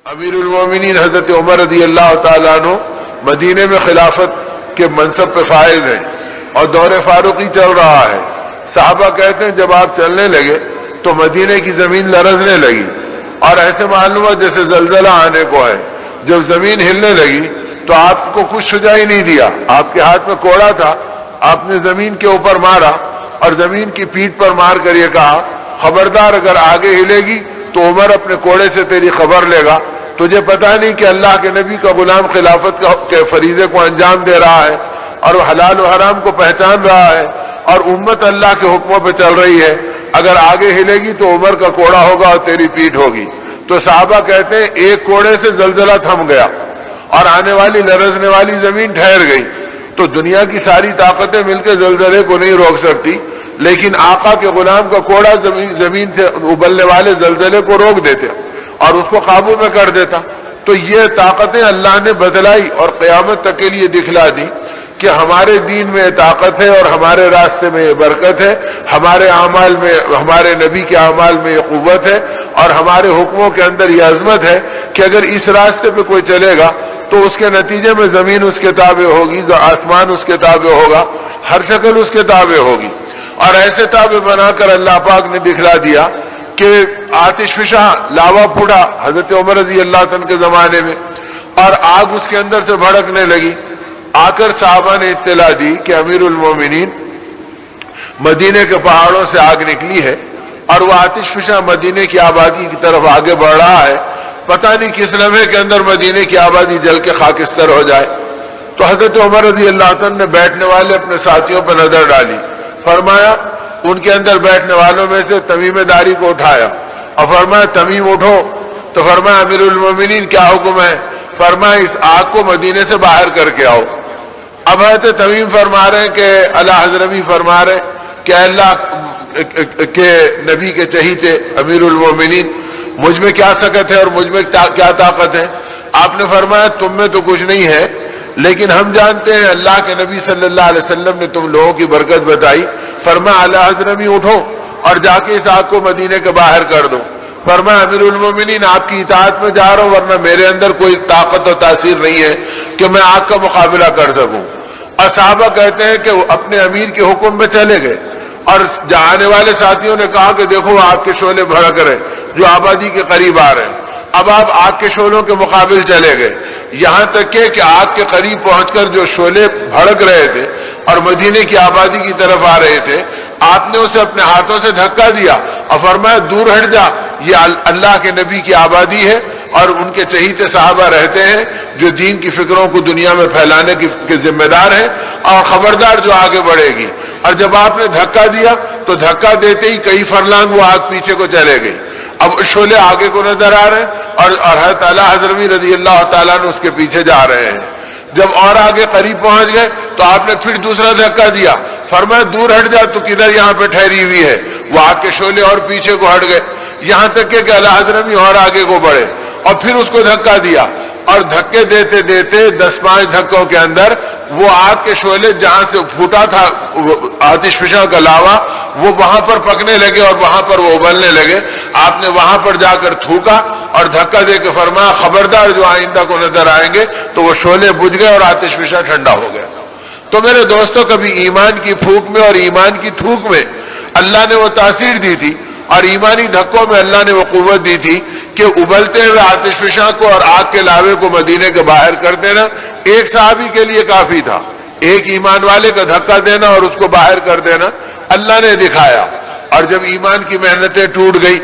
امیر المومنین حضرت عمر رضی اللہ تعالیٰ عنہ مدینے میں خلافت کے منصب پہ فائز ہیں اور دور فاروقی چل رہا ہے۔ صحابہ کہتے ہیں جب آپ چلنے لگے تو مدینے کی زمین لرزنے لگی اور ایسے معلوم ہوا جیسے زلزلہ آنے کو ہے۔ جب زمین ہلنے لگی تو آپ کو کچھ سجائی نہیں دیا، آپ کے ہاتھ میں کوڑا تھا، آپ نے زمین کے اوپر مارا اور زمین کی پیٹھ پر مار کر یہ کہا خبردار اگر آگے ہلے گی تو عمر اپنے کوڑے سے تیری خبر لے گا، تجھے پتہ نہیں کہ اللہ کے نبی کا غلام خلافت کے فریضے کو انجام دے رہا ہے اور وہ حلال و حرام کو پہچان رہا ہے اور امت اللہ کے حکموں پہ چل رہی ہے، اگر آگے ہلے گی تو عمر کا کوڑا ہوگا اور تیری پیٹھ ہوگی۔ تو صحابہ کہتے ہیں ایک کوڑے سے زلزلہ تھم گیا اور آنے والی لرزنے والی زمین ٹھہر گئی۔ تو دنیا کی ساری طاقتیں مل کے زلزلے کو نہیں روک سکتی، لیکن آقا کے غلام کا کوڑا زمین سے ابلنے والے زلزلے کو روک دیتے اور اس کو قابو میں کر دیتا۔ تو یہ طاقتیں اللہ نے بدلائی اور قیامت تک کے لیے دکھلا دی کہ ہمارے دین میں طاقت ہے اور ہمارے راستے میں یہ برکت ہے، ہمارے اعمال میں، ہمارے نبی کے اعمال میں یہ قوت ہے اور ہمارے حکموں کے اندر یہ عظمت ہے کہ اگر اس راستے پہ کوئی چلے گا تو اس کے نتیجے میں زمین اس کے تابع ہوگی، آسمان اس کے تابع ہوگا، ہر شکل اس کے تابع ہوگی۔ اور ایسے تابع بنا کر اللہ پاک نے دکھلا دیا کہ آتش فشاں لاوا پھوٹا حضرت عمر رضی اللہ عنہ کے زمانے میں اور آگ اس کے اندر سے بھڑکنے لگی۔ آ کر صحابہ نے اطلاع دی کہ امیر المومنین مدینے کے پہاڑوں سے آگ نکلی ہے اور وہ آتش فشاں مدینے کی آبادی کی طرف آگے بڑھ رہا ہے، پتہ نہیں کس لمحے کے اندر مدینے کی آبادی جل کے خاکستر ہو جائے۔ تو حضرت عمر رضی اللہ عنہ نے بیٹھنے والے اپنے ساتھیوں پر نظر ڈالی، فرمایا ان کے اندر بیٹھنے والوں میں سے تمیم داری کو اٹھایا اور فرمایا تمیم اٹھو۔ تو فرمایا امیر المومنین کیا حکم ہے؟ فرمایا اس آگ کو مدینے سے باہر کر کے آؤ۔ اب حضرت تمیم فرما رہے ہیں کہ اللہ حضرمی فرما رہے ہیں کہ اللہ کے نبی کے چہیتے امیر المومنین مجھ میں کیا سکت ہے اور مجھ میں کیا طاقت ہے؟ آپ نے فرمایا تم میں تو کچھ نہیں ہے، لیکن ہم جانتے ہیں اللہ کے نبی صلی اللہ علیہ وسلم نے تم لوگوں کی برکت بتائی۔ فرمایا اللہ حضرمی اٹھو اور جا کے اس آگ کو مدینے کے باہر کر دو۔ فرمایا امیر المومنین آپ کی اطاعت میں جا رہا ہوں، ورنہ میرے اندر کوئی طاقت اور تاثیر نہیں ہے کہ میں آگ کا مقابلہ کر سکوں۔ اور صحابہ کہتے ہیں کہ وہ اپنے امیر کے حکم میں چلے گئے اور آنے والے ساتھیوں نے کہا کہ دیکھو وہ آگ کے شعلے بھڑک رہے جو آبادی کے قریب آ رہے ہیں۔ اب آپ آگ کے شعلوں کے مقابل چلے گئے، یہاں تک کہ آگ کے قریب پہنچ کر جو شعلے بھڑک رہے تھے اور مدینے کی آبادی کی طرف آ رہے تھے، آپ نے اسے اپنے ہاتھوں سے دھکا دیا اور فرمایا دور ہٹ جا، یہ اللہ کے نبی کی آبادی ہے اور ان کے چہیتے صحابہ رہتے ہیں جو دین کی فکروں کو دنیا میں پھیلانے کے ذمہ دار ہیں، اور خبردار جو آگے بڑھے گی۔ اور جب آپ نے دھکا دیا تو دھکا دیتے ہی کئی فرلانگ وہ آگ پیچھے کو چلے گئی۔ اب شعلے آگے کو نظر آ رہے ہیں اور حضرت اعلیٰ حضرمی رضی اللہ تعالیٰ نے اس کے پیچھے جا رہے ہیں۔ جب اور آگے قریب پہنچ گئے تو آپ نے پھر دوسرا دھکا دیا، فرمایا دور ہٹ جا، تو کدھر یہاں پہ ٹھہری ہوئی ہے؟ وہ آگ کے شعلے اور پیچھے کو ہٹ گئے، یہاں تک کہ اعلیٰ حضرمی اور آگے کو بڑھے اور پھر اس کو دھکا دیا اور دھکے دیتے دیتے 10-5 دھکوں کے اندر وہ آگ کے شعلے جہاں سے پھوٹا تھا آتش فشاں کا لاوا، وہ وہاں پر پکنے لگے اور وہاں پر وہ ابلنے لگے۔ آپ نے وہاں پر جا کر تھوکا اور دھکا دے کے فرمایا خبردار جو آئندہ کو نظر آئیں گے، تو وہ شعلے بجھ گئے اور آتش فشاں ٹھنڈا ہو گیا۔ تو میرے دوستوں کبھی ایمان کی پھونک میں اور ایمان کی تھوک میں اللہ نے وہ تاثیر دی تھی اور ایمانی دھکوں میں اللہ نے وہ قوت دی تھی کہ ابلتے ہوئے آتش فشاں کو اور آگ کے لاوے کو مدینے کے باہر کر دینا ایک صحابی کے لیے کافی تھا۔ ایک ایمان والے کا دھکا دینا اور اس کو باہر کر دینا اللہ نے دکھایا۔ اور جب ایمان کی محنتیں ٹوٹ گئی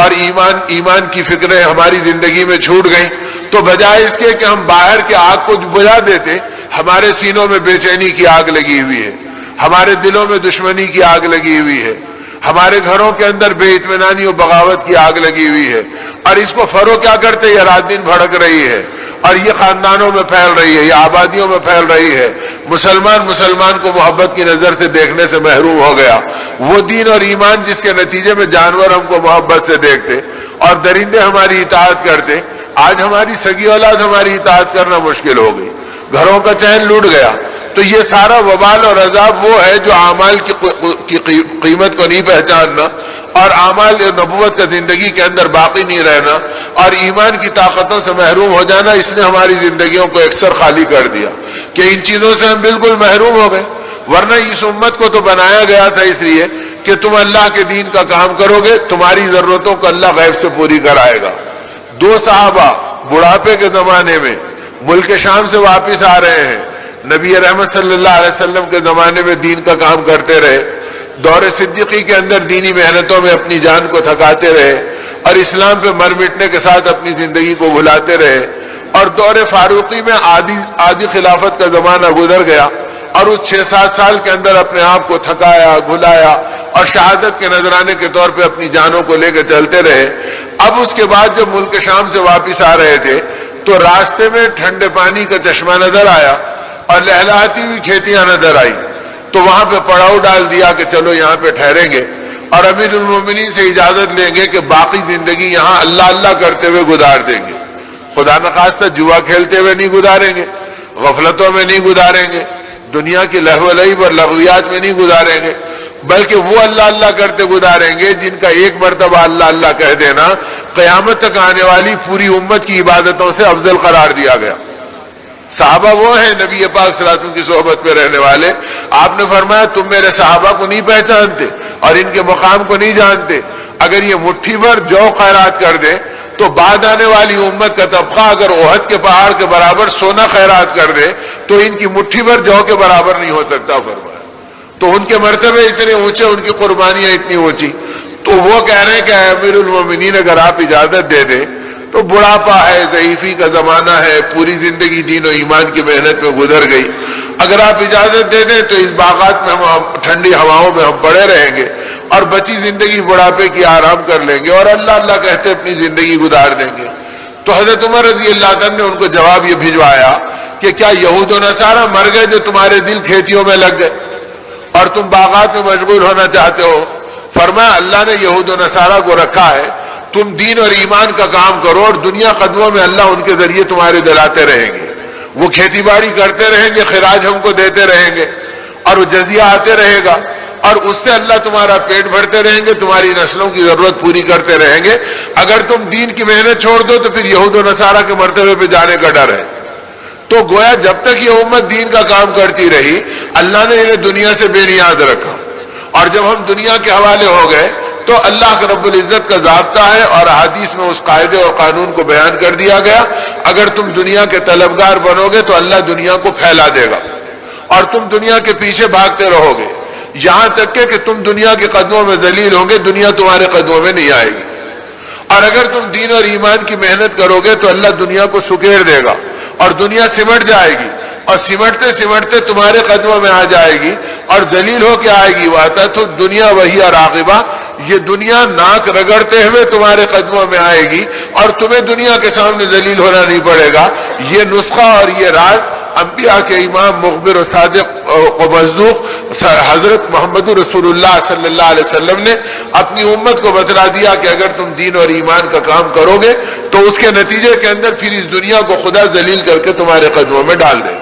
اور ایمان کی فکریں ہماری زندگی میں چھوٹ گئیں، تو بجائے اس کے کہ ہم باہر کے آگ کو بجھا دیتے، ہمارے سینوں میں بے چینی کی آگ لگی ہوئی ہے، ہمارے دلوں میں دشمنی کی آگ لگی ہوئی ہے، ہمارے گھروں کے اندر بے اطمینانی و بغاوت کی آگ لگی ہوئی ہے، اور اس کو فروغ کیا کرتے؟ یہ رات دن بھڑک رہی ہے اور یہ خاندانوں میں پھیل رہی ہے، یہ آبادیوں میں پھیل رہی ہے۔ مسلمان کو محبت کی نظر سے دیکھنے سے محروم ہو گیا۔ وہ دین اور ایمان جس کے نتیجے میں جانور ہم کو محبت سے دیکھتے اور درندے ہماری اطاعت کرتے، آج ہماری سگی اولاد ہماری اطاعت کرنا مشکل ہو گئی، گھروں کا چین لوٹ گیا۔ تو یہ سارا وبال اور عذاب وہ ہے جو اعمال کی قیمت کو نہیں پہچاننا اور اعمال نبوت کا زندگی کے اندر باقی نہیں رہنا اور ایمان کی طاقتوں سے محروم ہو جانا، اس نے ہماری زندگیوں کو اکثر خالی کر دیا کہ ان چیزوں سے ہم بالکل محروم ہو گئے۔ ورنہ اس امت کو تو بنایا گیا تھا اس لیے کہ تم اللہ کے دین کا کام کرو گے، تمہاری ضرورتوں کو اللہ غیب سے پوری کرائے گا۔ دو صحابہ بڑھاپے کے زمانے میں ملک شام سے واپس آ رہے ہیں، نبی رحمت صلی اللہ علیہ وسلم کے زمانے میں دین کا کام کرتے رہے، دور صدیقی کے اندر دینی محنتوں میں اپنی جان کو تھکاتے رہے اور اسلام پہ مر مٹنے کے ساتھ اپنی زندگی کو بھلاتے رہے، اور دور فاروقی میں آدھی خلافت کا زمانہ گزر گیا اور اس 6-7 سال کے اندر اپنے آپ کو تھکایا بھلایا اور شہادت کے نذرانے کے طور پہ اپنی جانوں کو لے کے چلتے رہے۔ اب اس کے بعد جب ملک شام سے واپس آ رہے تھے تو راستے میں ٹھنڈے پانی کا چشمہ نظر آیا اور لہلاتی ہوئی کھیتیاں نظر آئی، تو وہاں پہ پڑاؤ ڈال دیا کہ چلو یہاں پہ ٹھہریں گے اور امیر المومنین سے اجازت لیں گے کہ باقی زندگی یہاں اللہ اللہ کرتے ہوئے گزار دیں گے، خدا نخواستہ جوا کھیلتے ہوئے نہیں گزاریں گے، غفلتوں میں نہیں گزاریں گے، دنیا کی لہو و لعب اور لغویات میں نہیں گزاریں گے، بلکہ وہ اللہ اللہ کرتے گزاریں گے جن کا ایک مرتبہ اللہ اللہ کہہ دینا قیامت تک آنے والی پوری امت کی عبادتوں سے افضل قرار دیا گیا۔ صحابہ وہ ہیں نبی پاک صلی اللہ علیہ وسلم کی صحبت میں رہنے والے۔ آپ نے فرمایا تم میرے صحابہ کو نہیں پہچانتے اور ان کے مقام کو نہیں جانتے، اگر یہ مٹھی بھر جو خیرات کر دیں تو بعد آنے والی امت کا طبقہ اگر احد کے پہاڑ کے برابر سونا خیرات کر دے تو ان کی مٹھی بھر جو کے برابر نہیں ہو سکتا فرمایا۔ تو ان کے مرتبے اتنے اونچے، ان کی قربانیاں اتنی اونچی، تو وہ کہہ رہے ہیں کہ امیر المومنین اگر آپ اجازت دے دیں تو بڑھاپا ہے، ضعیفی کا زمانہ ہے، پوری زندگی دین و ایمان کی محنت میں گزر گئی، اگر آپ اجازت دے دیں تو اس باغات میں ہم ٹھنڈی ہواؤں میں ہم پڑے رہیں گے اور بچی زندگی بڑھاپے کی آرام کر لیں گے اور اللہ اللہ کہتے اپنی زندگی گزار دیں گے۔ تو حضرت عمر رضی اللہ عنہ نے ان کو جواب یہ بھجوایا کہ کیا یہود و نصارہ مر گئے جو تمہارے دل کھیتیوں میں لگ گئے اور تم باغات میں مشغول ہونا چاہتے ہو؟ فرمایا اللہ نے یہود و نصارہ کو رکھا ہے، تم دین اور ایمان کا کام کرو اور دنیا قدموں میں اللہ ان کے ذریعے تمہارے دلاتے رہیں گے، وہ کھیتی باڑی کرتے رہیں گے، خراج ہم کو دیتے رہیں گے اور وہ جزیہ آتے رہے گا اور اس سے اللہ تمہارا پیٹ بھرتے رہیں گے، تمہاری نسلوں کی ضرورت پوری کرتے رہیں گے۔ اگر تم دین کی محنت چھوڑ دو تو پھر یہود و نصارہ کے مرتبے پہ جانے کا ڈر ہے۔ تو گویا جب تک یہ امت دین کا کام کرتی رہی اللہ نے انہیں دنیا سے بے نیاز رکھا، اور جب ہم دنیا کے حوالے ہو گئے تو اللہ کا رب العزت کا ضابطہ ہے اور حدیث میں اس قاعدے اور قانون کو بیان کر دیا گیا، اگر تم دنیا کے طلبگار بنو گے تو اللہ دنیا کو پھیلا دے گا اور تم دنیا کے پیچھے بھاگتے رہو گے یہاں تک کہ تم دنیا کے قدموں میں ذلیل ہوں گے، دنیا تمہارے قدموں میں نہیں آئے گی۔ اور اگر تم دین اور ایمان کی محنت کرو گے تو اللہ دنیا کو سکیڑ دے گا اور دنیا سمٹ جائے گی اور سمٹتے سمٹتے تمہارے قدموں میں آ جائے گی اور ذلیل ہو کے آئے گی۔ واتا تو دنیا وہی راغبہ، یہ دنیا ناک رگڑتے ہوئے تمہارے قدموں میں آئے گی اور تمہیں دنیا کے سامنے ذلیل ہونا نہیں پڑے گا۔ یہ نسخہ اور یہ راز انبیاء کے امام مخبر و صادق و مصدوق حضرت محمد رسول اللہ صلی اللہ علیہ وسلم نے اپنی امت کو بتلا دیا کہ اگر تم دین اور ایمان کا کام کرو گے تو اس کے نتیجے کے اندر پھر اس دنیا کو خدا ذلیل کر کے تمہارے قدموں میں ڈال دے گا۔